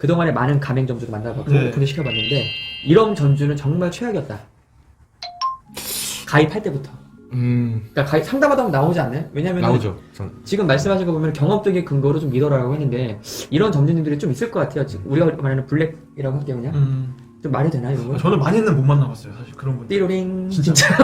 그동안에 많은 가맹점주도 만나봤고 네. 오픈을 시켜봤는데 이런 전주는 정말 최악이었다. 가입할 때부터. 그러니까 상담하다 보면 나오지 않나요? 왜냐면 나오죠. 지금 말씀하신 거 보면 경험적인 근거로 좀 믿어라고 했는데 이런 점주님들이 좀 있을 것 같아요. 지금 우리가 말하는 블랙이라고 할게요 그냥. 좀 말이 되나요 이런 거? 저는 많이는 못 만나봤어요 사실 그런 분들. 띠로링 진짜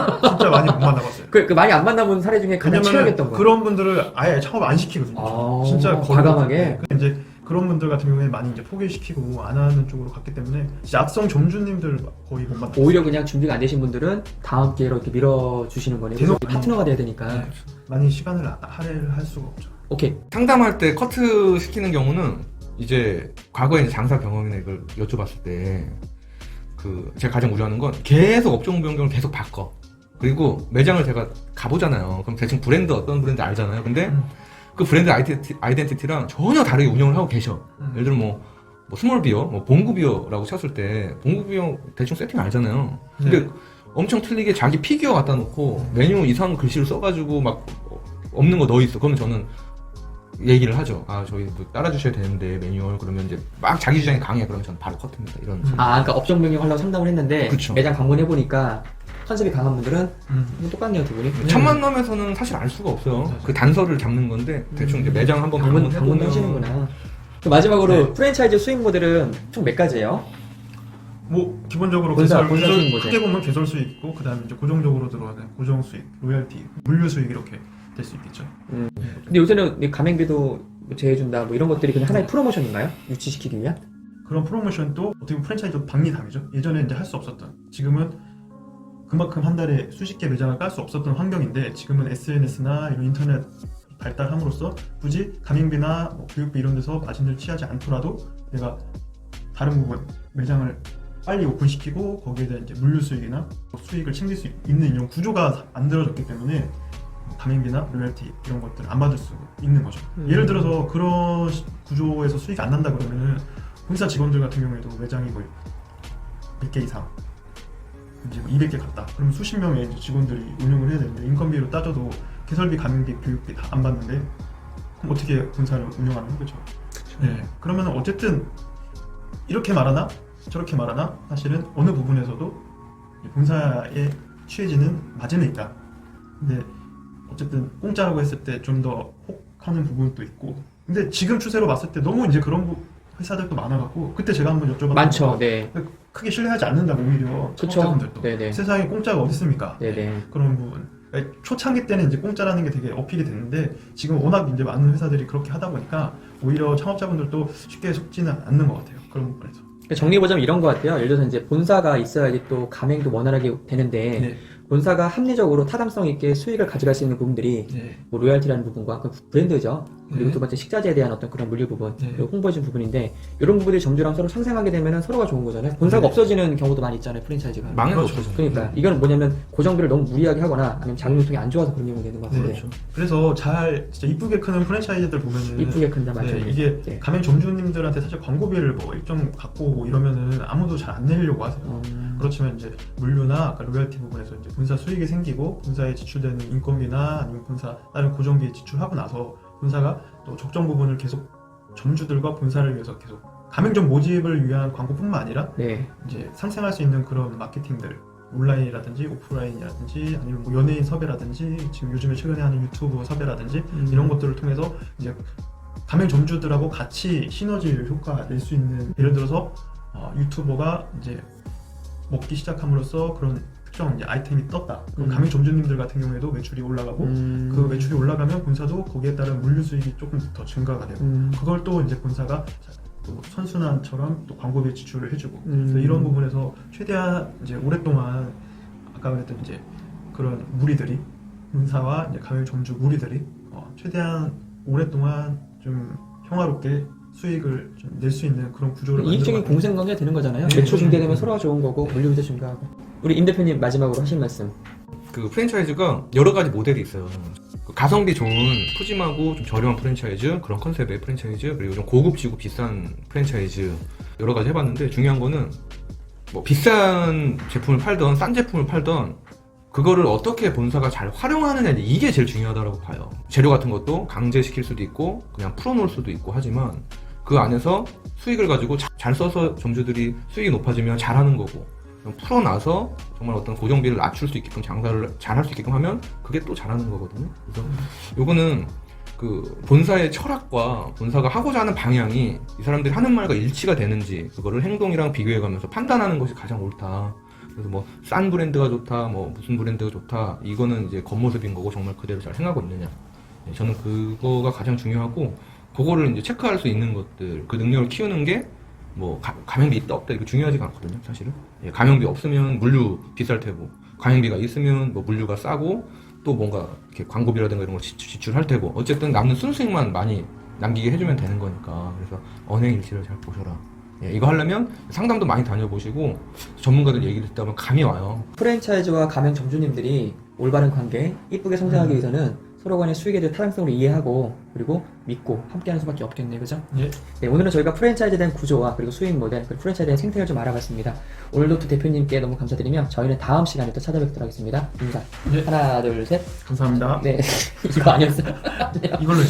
많이 못 만나봤어요. 그 많이 안 만나본 사례 중에 가장 최악이었던 거. 그런 분들을 아예 창업 안 시키거든요. 아, 진짜 과감하게. 근데 이제 그런 분들 같은 경우에 많이 이제 포기시키고 안 하는 쪽으로 갔기 때문에 이제 악성 점주님들 거의 못 만나요. 오히려 그냥 준비가 안 되신 분들은 다음 기회로 이렇게 밀어주시는 거네요. 대놓고 파트너가 돼야 되니까. 네. 많이 시간을 할애를 할 수가 없죠. 오케이. 상담할 때 커트 시키는 경우는 이제 과거에 이제 장사 경험이나 이걸 여쭤봤을 때 제가 가장 우려하는 건 계속 업종 변경을 계속 바꿔. 그리고 매장을 제가 가보잖아요. 그럼 대충 브랜드 어떤 브랜드 알잖아요. 근데 그 브랜드 아이덴티티랑 전혀 다르게 운영을 하고 계셔. 예를 들어 뭐 스몰비어, 봉구비어라고 쳤을 때 봉구비어 대충 세팅 알잖아요. 근데 네. 엄청 틀리게 자기 피규어 갖다 놓고 메뉴 이상 글씨를 써가지고 막 없는 거 넣어 있어. 그러면 저는 얘기를 하죠. 아, 저희 뭐 따라주셔야 되는데 매뉴얼 그러면 이제 막 자기 주장이 강해. 그러면 저는 바로 커트입니다. 이런. 그러니까 업종 변경하려고 상담을 했는데 그쵸. 매장 방문해보니까 컨셉이 강한 분들은 똑같네요 두 분이. 첫 만남에서는 사실 알 수가 없어요. 맞아요. 그 단서를 잡는 건데 대충 이제 매장 한번 방문 하시는구나. 마지막으로 네. 프랜차이즈 수익 모델은 총 몇 가지예요? 뭐 기본적으로 본사 개설 수익 모델. 크게 보면 개설 수익 있고 그다음에 이제 고정적으로 들어가는 고정 수익, 로열티, 물류 수익 이렇게 될 수 있겠죠. 근데 요새는 가맹비도 제해준다 뭐 이런 것들이 그냥 하나의 프로모션인가요? 유치시키기 위한? 그런 프로모션도 어떻게 보면 프랜차이즈 박리담이죠. 예전에 이제 할 수 없었던, 지금은 그만큼 한 달에 수십 개 매장을 깔 수 없었던 환경인데 지금은 SNS나 이런 인터넷 발달함으로써 굳이 가맹비나 뭐 교육비 이런 데서 마진을 취하지 않더라도 내가 다른 부분 매장을 빨리 오픈시키고 거기에 대한 이제 물류 수익이나 수익을 챙길 수 있는 이런 구조가 만들어졌기 때문에 가맹비나 로열티 이런 것들을 안 받을 수 있는 거죠. 예를 들어서 그런 구조에서 수익이 안 난다 그러면은 본사 직원들 같은 경우에도 매장이 뭐 100개 이상 이제 200개 갔다. 그럼 수십 명의 이제 직원들이 운영을 해야 되는데 인건비로 따져도 개설비, 가맹비, 교육비 다 안 받는데 그럼 어떻게 본사를 운영하는 거죠? 네. 그러면 어쨌든 이렇게 말하나 저렇게 말하나 사실은 어느 부분에서도 본사에 취해지는 마진은 있다. 근데 어쨌든 공짜라고 했을 때 좀 더 혹하는 부분도 있고. 근데 지금 추세로 봤을 때 너무 이제 그런 회사들도 많아갖고 그때 제가 한번 여쭤봤던 많죠. 거, 네. 크게 신뢰하지 않는다고 오히려 그쵸. 창업자분들도 네네. 세상에 공짜가 어디 있습니까? 네네. 그런 부분. 초창기 때는 이제 공짜라는 게 되게 어필이 됐는데 지금 워낙 이제 많은 회사들이 그렇게 하다 보니까 오히려 창업자분들도 쉽게 속지는 않는 것 같아요. 그런 부분에서. 정리해보자면 이런 것 같아요. 예를 들어서 이제 본사가 있어야지 또 가맹도 원활하게 되는데 네. 본사가 합리적으로 타당성 있게 수익을 가져갈 수 있는 부분들이 네. 뭐 로열티라는 부분과 그 브랜드죠. 그리고 네. 두 번째 식자재에 대한 어떤 그런 물류 부분, 네. 그리고 홍보해준 부분인데 이런 부분들이 점주랑 서로 상생하게 되면 서로가 좋은 거잖아요. 본사가 네. 없어지는 경우도 많이 있잖아요. 프랜차이즈가. 망해도 그렇죠. 없어져. 그러니까 이거는 뭐냐면 고정비를 너무 무리하게 하거나 아니면 자금 유통이 안 좋아서 그런 경우가 되는 것 같은데 그렇죠. 그래서 잘 진짜 이쁘게 크는 프랜차이즈들 보면은 이쁘게 큰다 맞죠? 네, 이게 네. 가맹 점주님들한테 사실 광고비를 뭐 일정 갖고 오고 이러면은 아무도 잘 안 내려고 하세요. 그렇지만 이제 물류나 아까 로열티 부분에서 이제 본사 수익이 생기고 본사에 지출되는 인건비나 아니면 본사 다른 고정비 지출하고 나서 본사가 또 적정 부분을 계속 점주들과 본사를 위해서 계속 가맹점 모집을 위한 광고뿐만 아니라 네. 이제 상생할 수 있는 그런 마케팅들 온라인이라든지 오프라인이라든지 아니면 뭐 연예인 섭외라든지 지금 요즘에 최근에 하는 유튜브 섭외라든지 이런 것들을 통해서 이제 가맹 점주들하고 같이 시너지 효과 낼 수 있는 예를 들어서 유튜버가 이제 먹기 시작함으로써 그런 특정 이제 아이템이 떴다. 그럼 가맹 점주님들 같은 경우에도 매출이 올라가고 그 매출이 올라가면 본사도 거기에 따른 물류 수익이 조금 더 증가가 되고 그걸 또 이제 본사가 또 선순환처럼 또 광고비 지출을 해주고 그래서 이런 부분에서 최대한 이제 오랫동안 아까 그랬던 이제 그런 무리들이 본사와 이제 가맹 점주 무리들이 최대한 오랫동안 좀 평화롭게 수익을 좀 낼 수 있는 그런 구조를 이익적인 만들어가는 공생관계가 되는 거잖아요. 네. 매출 증대되면 서로가 좋은 거고 물류비도 증가하고. 우리 임 대표님 마지막으로 하신 말씀. 그 프랜차이즈가 여러 가지 모델이 있어요. 그 가성비 좋은 푸짐하고 좀 저렴한 프랜차이즈, 그런 컨셉의 프랜차이즈, 그리고 좀 고급지고 비싼 프랜차이즈 여러 가지 해봤는데 중요한 거는 뭐 비싼 제품을 팔던 싼 제품을 팔던 그거를 어떻게 본사가 잘 활용하느냐 이게 제일 중요하다고 봐요. 재료 같은 것도 강제시킬 수도 있고 그냥 풀어놓을 수도 있고 하지만 그 안에서 수익을 가지고 잘 써서 점주들이 수익이 높아지면 잘하는 거고, 풀어놔서 정말 어떤 고정비를 낮출 수 있게끔 장사를 잘할 수 있게끔 하면 그게 또 잘하는 거거든요. 그래서 요거는 그 본사의 철학과 본사가 하고자 하는 방향이 이 사람들이 하는 말과 일치가 되는지 그거를 행동이랑 비교해가면서 판단하는 것이 가장 옳다. 그래서 뭐 싼 브랜드가 좋다, 뭐 무슨 브랜드가 좋다, 이거는 이제 겉모습인 거고 정말 그대로 잘 생각하고 있느냐. 저는 그거가 가장 중요하고, 그거를 이제 체크할 수 있는 것들, 그 능력을 키우는 게 뭐 가맹비 있다 없다 이거 중요하지가 않거든요, 사실은. 가맹비 없으면 물류 비쌀 테고, 가맹비가 있으면 뭐 물류가 싸고, 또 뭔가 이렇게 광고비라든가 이런 걸 지출할 테고, 어쨌든 남는 순수익만 많이 남기게 해주면 되는 거니까. 그래서 언행일치를 잘 보셔라. 이거 하려면 상담도 많이 다녀보시고 전문가들 얘기를 듣다 보면 감이 와요. 프랜차이즈와 가맹 점주님들이 올바른 관계, 이쁘게 성장하기 위해서는 서로 간의 수익에 대한 타당성을 이해하고 그리고 믿고 함께하는 수밖에 없겠네요, 그죠? 예. 네, 오늘은 저희가 프랜차이즈에 대한 구조와 그리고 수익 모델, 그리고 프랜차이즈에 대한 생태를 좀 알아봤습니다. 오늘도 두 대표님께 너무 감사드리며 저희는 다음 시간에 또 찾아뵙도록 하겠습니다. 인사. 예. 하나, 둘, 셋. 감사합니다. 네, 이거 아니었어요? 이걸로